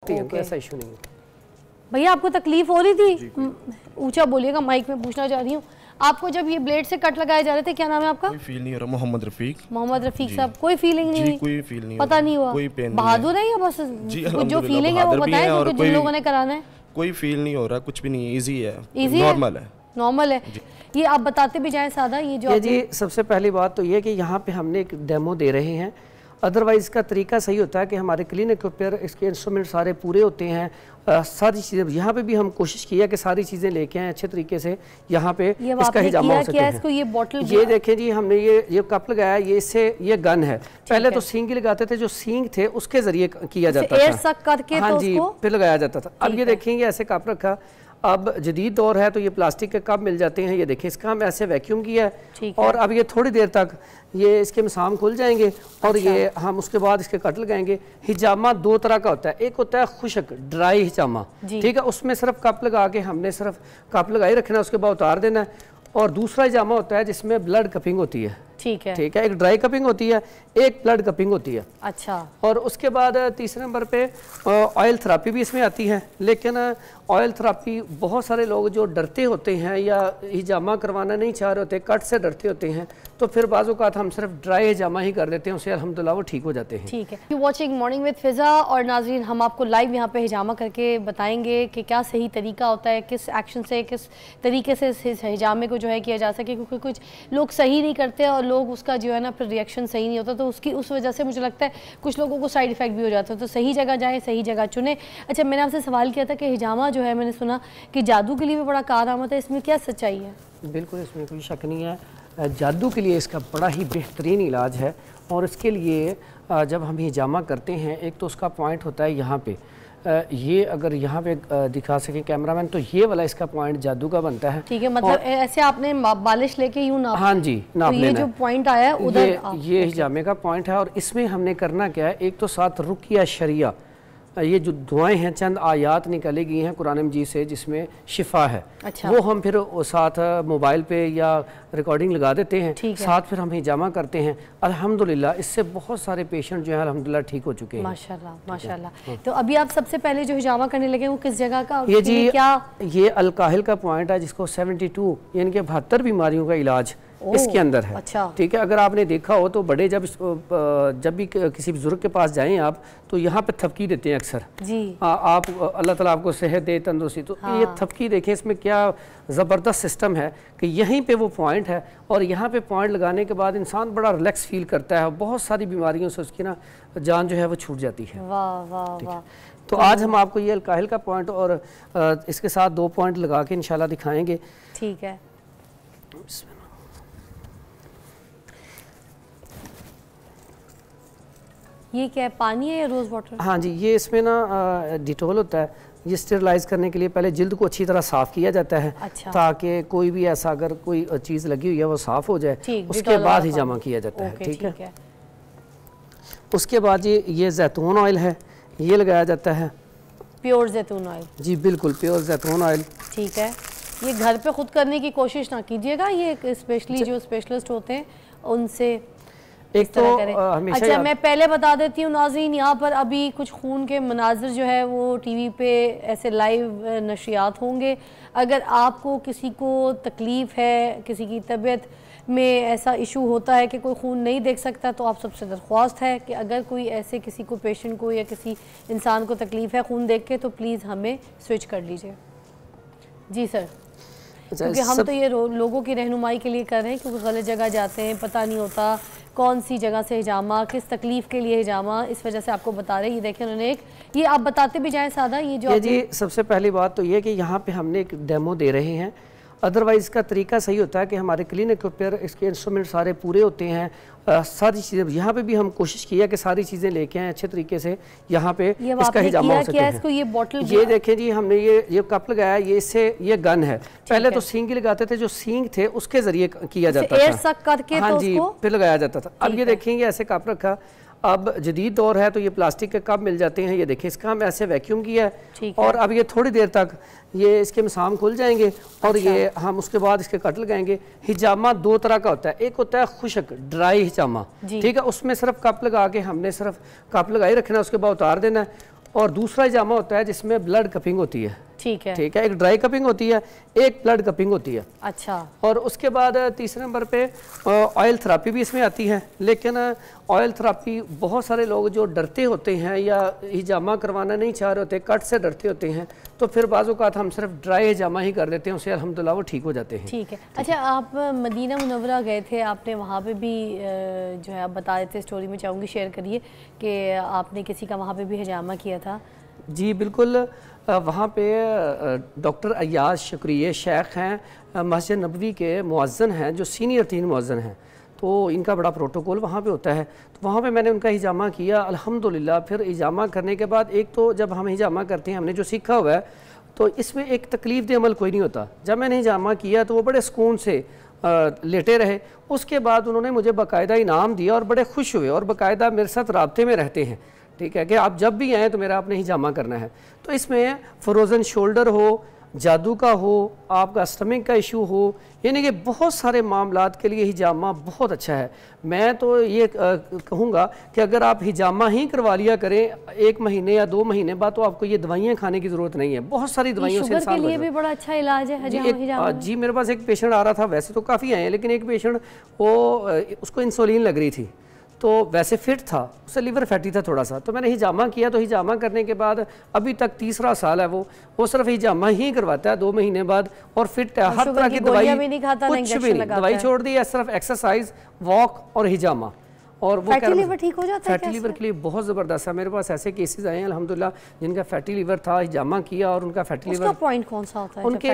ऐसा इशू नहीं है। भैया आपको तकलीफ हो रही थी? ऊंचा बोलिएगा, माइक में पूछना चाह रही हूँ। आपको जब ये ब्लेड से कट लगाए जा रहे थे, क्या नाम है आपका? कोई फील नहीं हो रहा। मोहम्मद रफीक। मोहम्मद रफीक साहब, कोई फीलिंग नहीं हुई? कोई फील नहीं, पता नहीं हुआ, कोई पेन बहादुर है या बस जो फीलिंग है वो बताएं, क्योंकि जिन लोगों ने कराना है। कोई फील नहीं हो रहा, कुछ भी नहीं, इजी है, नॉर्मल है। नॉर्मल है। ये आप बताते भी जाएं सादा, ये जो जी सबसे पहली बात तो ये कि यहाँ पे हमने एक डेमो दे रहे हैं। अदरवाइज़ का तरीका सही होता है कि हमारे क्लिनिक के ऊपर इसके इंस्ट्रूमेंट सारे पूरे होते हैं, सारी चीज़ें यहाँ पे भी हम कोशिश किया कि सारी चीज़ें लेके आए अच्छे तरीके से, यहाँ पे इसका हिजामा हो सके है। इसको ये बॉटल, ये देखें जी, हमने ये कप लगाया, ये इससे ये गन है। पहले तो सींग ही लगाते थे, जो सींग थे उसके जरिए किया जाता था, हाँ जी, फिर लगाया जाता था। अब ये देखेंगे ऐसे कप रखा, अब जदीद दौर है तो ये प्लास्टिक के कप मिल जाते हैं। ये देखिए, इसका हम ऐसे वैक्यूम किया है और अब ये थोड़ी देर तक ये इसके मसाम खुल जाएंगे और ये हम उसके बाद इसके कट लगाएंगे। हिजामा दो तरह का होता है, एक होता है खुश्क ड्राई हिजामा, ठीक है, उसमें सिर्फ कप लगा के हमने सिर्फ कप लगाई रखना है, उसके बाद उतार देना है। और दूसरा हिजामा होता है जिसमें ब्लड कपिंग होती है, ठीक है, एक ड्राई कपिंग होती है, एक ब्लड कपिंग होती है। अच्छा। और उसके बाद तीसरे नंबर पे ऑयल थेरापी भी इसमें आती है, लेकिन ऑयल थेरापी बहुत सारे लोग जो डरते होते हैं या हिजामा करवाना नहीं चाह रहे होते, कट से डरते होते हैं, तो फिर बाज़ औक़ात हम सिर्फ ड्राई हिजामा ही कर देते हैं, उससे अल्हम्दुलिल्लाह वो ठीक हो जाते हैं। ठीक है। यू वाचिंग मॉर्निंग विद फिज़ा, और नाज़रीन हम आपको लाइव यहाँ पे हिजामा करके बताएंगे कि क्या सही तरीका होता है, किस एक्शन से, किस तरीके से इस हिजामे को जो है किया जा सके, क्योंकि कुछ लोग सही नहीं करते और लोग उसका जो है ना फिर रिएक्शन सही नहीं होता, तो उस वजह से मुझे लगता है कुछ लोगों को साइड इफेक्ट भी हो जाता है। तो सही जगह जाएँ, सही जगह चुने। अच्छा, मैंने आपसे सवाल किया था कि हिजामा जो है, मैंने सुना कि जादू के लिए भी बड़ा कारआमद है, इसमें क्या सच्चाई है? बिल्कुल, इसमें कोई शक नहीं है, जादू के लिए इसका बड़ा ही बेहतरीन इलाज है। और इसके लिए जब हम हिजामा करते हैं, एक तो उसका पॉइंट होता है यहाँ पे, ये अगर यहाँ पे दिखा सके कैमरामैन, तो ये वाला इसका पॉइंट जादू का बनता है। ठीक है, मतलब ऐसे आपने बालिश लेके यूं नाप, हाँ जी, नाप लेना। ये जो पॉइंट आया है उधर, ये हिजामे का पॉइंट है। और इसमें हमने करना क्या है, एक तो साथ रुकिया शरिया, ये जो दुआएं हैं, चंद आयात निकाली गई हैं कुरान मजीद से जिसमें शिफा है। अच्छा। वो हम फिर साथ मोबाइल पे या रिकॉर्डिंग लगा देते हैं, साथ फिर हम हिजामा करते हैं। अल्हम्दुलिल्लाह इससे बहुत सारे पेशेंट जो है अल्हम्दुलिल्लाह ठीक हो चुके हैं। माशाल्लाह माशाल्लाह। तो अभी आप सबसे पहले जो हिजामा करने लगे वो किस जगह का? ये जी क्या, ये अलकाहिल का पॉइंट है, जिसको 72 यानी कि 72 बीमारियों का इलाज इसके अंदर है। अच्छा। ठीक है, अगर आपने देखा हो तो बड़े जब भी किसी बुजुर्ग के पास जाएं आप, तो यहाँ पे थपकी देते हैं अक्सर जी। आप अल्लाह ताला आपको सेहत दे, तंदुरुस्ती, तो ये थपकी देखें, इसमें क्या ज़बरदस्त सिस्टम है कि यहीं पे वो पॉइंट है और यहाँ पे पॉइंट लगाने के बाद इंसान बड़ा रिलैक्स फील करता है, बहुत सारी बीमारियों से उसकी ना जान जो है वो छूट जाती है। वाह वाह वाह। तो आज हम आपको ये अलकाहिल का पॉइंट और इसके साथ 2 पॉइंट लगा के इंशाल्लाह दिखाएंगे। ठीक है। ये क्या है, पानी है या रोज़ वाटर? हाँ जी, ये इसमें ना डिटॉल होता है, ये स्टेरलाइज करने के लिए पहले जिल्द को अच्छी तरह साफ़ किया जाता है। अच्छा। ताकि कोई भी ऐसा अगर कोई चीज़ लगी हुई है वो साफ़ हो जाए, उसके बाद हिजामा किया जाता है। ठीक है। उसके बाद ये जैतून ऑयल है, ये लगाया जाता है। प्योर जैतून ऑयल? जी बिल्कुल, प्योर जैतून ऑयल। ठीक है। ये घर पे खुद करने की कोशिश ना कीजिएगा, ये स्पेशली जो स्पेशलिस्ट होते हैं उनसे एक तो अच्छा, मैं पहले बता देती हूँ नाज़रीन, यहाँ पर अभी कुछ खून के मनाजिर जो है वो टीवी पे ऐसे लाइव नशियात होंगे। अगर आपको किसी को तकलीफ़ है, किसी की तबीयत में ऐसा इशू होता है कि कोई खून नहीं देख सकता, तो आप सबसे दरख्वास्त है कि अगर कोई ऐसे किसी को पेशेंट को या किसी इंसान को तकलीफ़ है खून देख के, तो प्लीज़ हमें स्विच कर लीजिए। जी सर, क्योंकि हम तो ये लोगों की रहनुमाई के लिए कर रहे हैं, क्योंकि गलत जगह जाते हैं, पता नहीं होता कौन सी जगह से हिजामा, किस तकलीफ़ के लिए हिजामा, इस वजह से आपको बता रहे हैं। ये देखें उन्होंने एक, ये आप बताते भी जाएं सादा, ये जो जी सबसे पहली बात तो ये कि यहाँ पे हमने एक डेमो दे रहे हैं। अदरवाइज़ का तरीका सही होता है कि हमारे क्लिनिक के ऊपर इसके इंस्ट्रूमेंट सारे पूरे होते हैं, सारी चीज़ें, यहाँ पे भी हम कोशिश किया कि सारी चीज़ें लेके आए अच्छे तरीके से, यहाँ पे इसका हिजामा हो सके है। इसको ये बॉटल, ये देखें जी, हमने ये कप लगाया, ये इससे ये गन है। पहले तो सींग ही लगाते थे, जो सींग थे उसके जरिए किया जाता था, हाँ जी, फिर लगाया जाता था। अब ये देखेंगे ऐसे कप रखा, अब जदीद दौर है तो ये प्लास्टिक के कप मिल जाते हैं। ये देखिए, इसका हम ऐसे वैक्यूम किया है और अब ये थोड़ी देर तक ये इसके मसाम खुल जाएंगे और ये हम उसके बाद इसके कट लगाएंगे। हिजामा 2 तरह का होता है, एक होता है खुश्क ड्राई हिजामा, ठीक है, उसमें सिर्फ कप लगा के हमने सिर्फ कप लगाई रखना है, उसके बाद उतार देना है। और दूसरा हिजामा होता है जिसमें ब्लड कपिंग होती है। ठीक है, ठीक है, एक ड्राई कपिंग होती है, एक ब्लड कपिंग होती है। अच्छा। और उसके बाद तीसरे नंबर पे ऑयल थेरापी भी इसमें आती है, लेकिन ऑयल थेरापी बहुत सारे लोग जो डरते होते हैं या हिजामा करवाना नहीं चाह रहे होते, कट से डरते होते हैं, तो फिर बाज़ औक़ात हम सिर्फ ड्राई हिजामा ही कर देते हैं, उससे अल्हम्दुलिल्लाह वो ठीक हो जाते हैं। ठीक है। अच्छा, आप मदीना मुनव्वरा गए थे, आपने वहाँ पे भी जो है आप बता रहे थे, स्टोरी में चाहूँगी शेयर करिए कि आपने किसी का वहाँ पे भी हिजामा किया था। जी बिल्कुल, वहाँ पे डॉक्टर अय्याज शुक्रिया शेख हैं, मस्जिद नबवी के मुअज्जिन हैं, जो सीनियर 3 मुअज्जिन हैं, तो इनका बड़ा प्रोटोकॉल वहाँ पे होता है। तो वहाँ पे मैंने उनका हिजामा किया अल्हम्दुलिल्लाह। फिर हिजामा करने के बाद एक तो जब हम हिजामा करते हैं, हमने जो सीखा हुआ है, तो इसमें एक तकलीफ दे अमल कोई नहीं होता। जब मैंने हिजामा किया तो वो बड़े सुकून से लेटे रहे। उसके बाद उन्होंने मुझे बाकायदा इनाम दिया और बड़े खुश हुए और बाकायदा मेरे साथ राब्ते में रहते हैं। ठीक है कि आप जब भी आएँ तो मेरा आपने हिजामा करना है। तो इसमें फ्रोज़न शोल्डर हो, जादू का हो, आपका स्टमक का इशू हो, यानी कि बहुत सारे मामलात के लिए हिजामा बहुत अच्छा है। मैं तो ये कहूँगा कि अगर आप हिजामा ही करवा लिया करें 1 महीने या 2 महीने बाद, तो आपको ये दवाइयाँ खाने की ज़रूरत नहीं है। बहुत सारी दवाइयों से इंसान के लिए भी बड़ा अच्छा इलाज है हिजामा। जी मेरे पास एक पेशेंट आ रहा था, वैसे तो काफ़ी आए हैं, लेकिन एक पेशेंट उसको इंसुलिन लग रही थी, तो वैसे फिट था, उससे लिवर फैटी था थोड़ा सा। तो मैंने हिजामा किया, तो हिजामा करने के बाद अभी तक 3रा साल है वो सिर्फ हिजामा ही करवाता है 2 महीने बाद, और फिट है। हर तरह की दवाई भी नहीं खाता, कुछ भी नहीं, दवाई छोड़ दी है, सिर्फ एक्सरसाइज, वॉक और हिजामा। और वो फैटी लीवर ठीक हो जाता है? फैटी लीवर के लिए बहुत ज़बरदस्त है। मेरे पास ऐसे केसेस आए हैं अल्हम्दुलिल्लाह जिनका फैटी लीवर था, हिजामा किया और उनका फैटी लीवर। उसका पॉइंट कौन सा होता है? उनके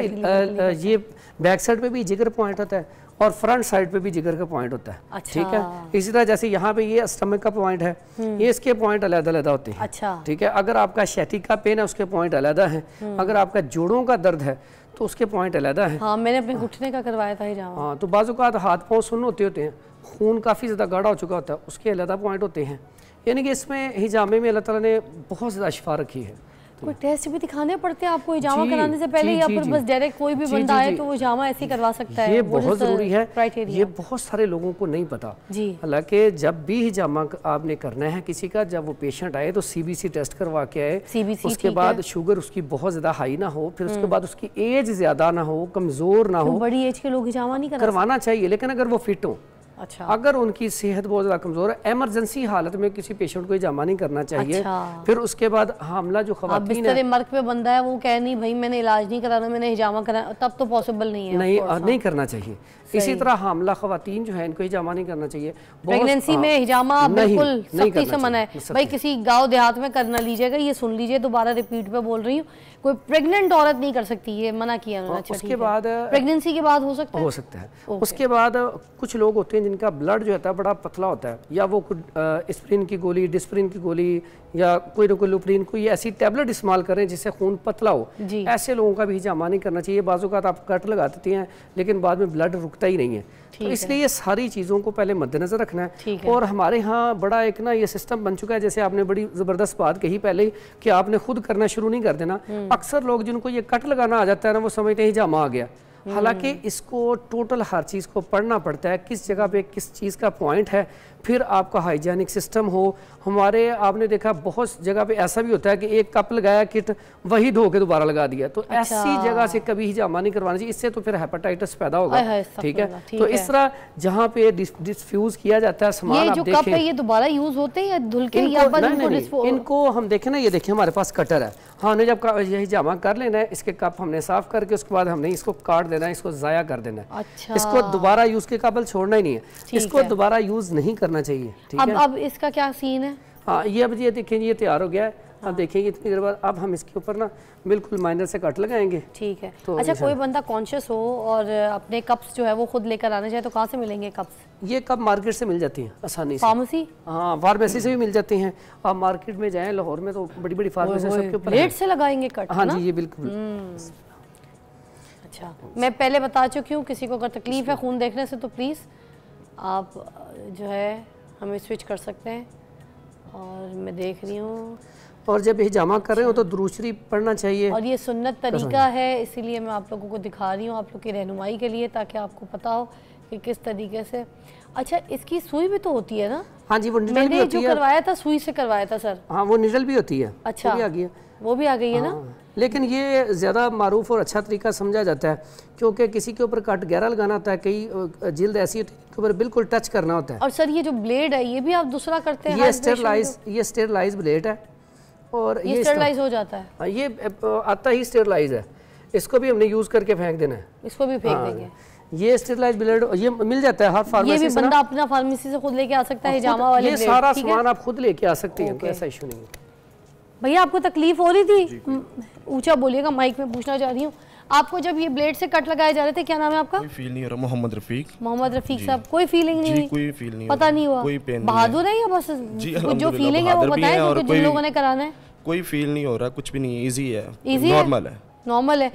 ये बैक साइड पे भी जिगर पॉइंट होता है और फ्रंट साइड पे भी जिगर का पॉइंट होता है। अच्छा। ठीक है, इसी तरह जैसे यहाँ पे ये स्टमक का पॉइंट है, ये इसके पॉइंट अलग-अलग होते हैं। अच्छा। ठीक है, अगर आपका शैटिक का पेन है उसके पॉइंट अलग है, अगर आपका जोड़ों का दर्द है तो उसके पॉइंट अलग है। हाँ, मैंने अपने घुटने का करवाया था हिजामा। हाँ, तो बाजू का हाथ पाँव सुन्न होते हैं, खून काफ़ी ज़्यादा गाढ़ा हो चुका होता है, उसके अलग पॉइंट होते हैं। यानी कि इसमें हिजामे में अल्लाह ताला ने बहुत ज़्यादा शिफा रखी है। कोई टेस्ट भी दिखाने पड़ते हैं आपको हिजामा कराने से पहले, या फिर बस डायरेक्ट कोई भी बंदा आए तो वो हिजामा ऐसे ही करवा सकता है? ये बहुत ज़रूरी है, ये बहुत सारे लोगों को नहीं पता। हालांकि जब भी हिजामा आपने करना है किसी का, जब वो पेशेंट आए तो CBC टेस्ट करवा के आए, उसके बाद शुगर उसकी बहुत ज़्यादा हाई ना हो, फिर उसके बाद उसकी एज ज़्यादा ना हो, कमज़ोर ना हो। बड़ी एज के लोग हिजामा नहीं करवाना चाहिए, लेकिन अगर वो फिट हो। अच्छा। अगर उनकी सेहत बहुत ज़्यादा कमज़ोर है, एमरजेंसी हालत में किसी पेशेंट को हिजामा नहीं करना चाहिए। अच्छा। फिर उसके बाद हामला जो खवातीन है, मर्ग पे बंदा है, वो कहे नहीं भाई मैंने इलाज नहीं कराना, मैंने हिजामा कराना, तब तो पॉसिबल नहीं है। नहीं करना चाहिए। इसी तरह हामला खवातीन जो है इनको हिजामा नहीं करना चाहिए। प्रेगनेंसी में हिजामा बिल्कुल सख्ती से मना है भाई। किसी गांव देहात में करना लीजिएगा, ये सुन लीजिए, दोबारा रिपीट पे बोल रही हूँ, कोई प्रेग्नेंट औरत नहीं कर सकती, ये मना किया उन्होंने। अच्छा, उसके बाद प्रेगनेंसी के बाद हो सकता है। उसके बाद कुछ लोग होते हैं जिनका ब्लड जो होता है बड़ा पतला होता है, या वो एस्प्रिन की गोली, डिस्प्रिन की गोली, या कोई ना कोई लुप्रिन, कोई ऐसी टैबलेट इस्तेमाल करें जिससे खून पतला हो, ऐसे लोगों का भी हिजामा नहीं करना चाहिए। बाजू का आप कट लगा देते हैं लेकिन बाद में ब्लड रुकता ही नहीं है। तो इसलिए ये सारी चीज़ों को पहले मद्देनजर रखना है। और हमारे यहाँ बड़ा एक ना ये सिस्टम बन चुका है, जैसे आपने बड़ी ज़बरदस्त बात कही पहले कि आपने खुद करना शुरू नहीं कर देना। अक्सर लोग जिनको ये कट लगाना आ जाता है ना, वो समझते हैं हिजामा आ गया। हालांकि इसको टोटल हर चीज़ को पढ़ना पड़ता है, किस जगह पे किस चीज़ का पॉइंट है, फिर आपका हाइजीनिक सिस्टम हो। हमारे आपने देखा बहुत जगह पे ऐसा भी होता है कि एक कप लगाया किट, वही धो के दोबारा लगा दिया। तो ऐसी जगह से कभी हिजामा नहीं करवाना चाहिए, इससे तो फिर हेपेटाइटिस पैदा होगा। ठीक है, तो इस तरह जहाँ पे डिस्फ्यूज किया जाता है सामान, ये जो कप है ये दोबारा यूज होते हैं या धुल के, या इनको हम देखें ना, ये देखिए हमारे पास कटर है, हमने जब ये हिजामा कर लेना है, इसके कप हमने साफ करके उसके बाद हमने इसको काट देना है, इसको ज़ाया कर देना है। अच्छा। इसको दोबारा यूज के काबिल छोड़ना ही नहीं है, इसको दोबारा यूज नहीं करना चाहिए। ठीक है, अब इसका क्या सीन है? हाँ, ये अब ये देखेंगे, ये तैयार हो गया है। अब देखेंगे इतनी देर बाद, अब हम इसके ऊपर ना बिल्कुल माइनर से कट लगाएंगे। ठीक है। तो अच्छा, कोई बंदा कॉन्शियस हो और अपने कप्स जो है वो खुद लेकर आना चाहे तो कहाँ से मिलेंगे कप्स? ये कप मार्केट से मिल जाती हैं आसानी से। फार्मेसी? हाँ, फार्मेसी से भी मिल जाती हैं। आप मार्केट में जाएं, लाहौर में तो बड़ी बड़ी फार्मेसी सबके ऊपर रेट से लगाएंगे कट? हाँ जी, ये बिल्कुल। अच्छा, मैं पहले बता चुकी हूँ, किसी को अगर तकलीफ है खून देखने से तो प्लीज़ आप जो है हमें स्विच कर सकते हैं। और मैं देख रही हूँ, और जब हिजामा कर रहे हो तो दुरूद शरीफ पढ़ना चाहिए। और ये सुन्नत तरीका है, इसीलिए मैं आप लोगों को दिखा रही हूँ, आप लोग की रहनुमाई के लिए, ताकि आपको पता हो कि किस तरीके से। अच्छा, इसकी सुई भी तो होती है ना? हाँ जी, वो निडल भी होती है। जो करवाया था सुई से करवाया था सर। हाँ, वो निडल भी होती है। अच्छा, वो भी आ गई है। वो भी आ गई है ना। लेकिन ये ज़्यादा मारूफ और अच्छा तरीका समझा जाता है, क्योंकि किसी के ऊपर कट गहरा लगाना होता है, कई जिल्द ऐसी होती है के ऊपर बिल्कुल टच करना होता है। और सर ये जो ब्लेड है ये भी आप दूसरा करते हैं? ये स्टेरलाइज ब्लेड है और ये स्टेरलाइज हो जाता है। ये आता ही स्टेरलाइज है, इसको भी हमने यूज़ करके फेंक देना है। इसको भी फेंक देंगे। ये स्टेरलाइज ब्लेड ये मिल जाता है हर फार्मेसी से। ये भी बंदा अपना फार्मेसी से खुद लेके आ सकता है, हिजामा वाले ये सारा सामान आप खुद लेके आ सकते हैं, कोई ऐसा इशू नहीं है। भैया आपको तकलीफ हो रही थी? ऊंचा बोलिएगा, माइक में पूछना चाह रही हूँ। आपको जब ये ब्लेड से कट लगाए जा रहे थे, क्या नाम है आपका? कोई फील नहीं हो रहा। मोहम्मद रफीक। मोहम्मद रफीक साहब, कोई फीलिंग नहीं हुई? कोई फील नहीं, पता नहीं हुआ? कोई पेन। बहादुर है या बस जो फीलिंग है वो बताएं, क्योंकि जिन लोगों ने कराना है। कोई फील नहीं हो रहा, कुछ भी नहीं, इजी है, इजी नॉर्मल है। नॉर्मल है।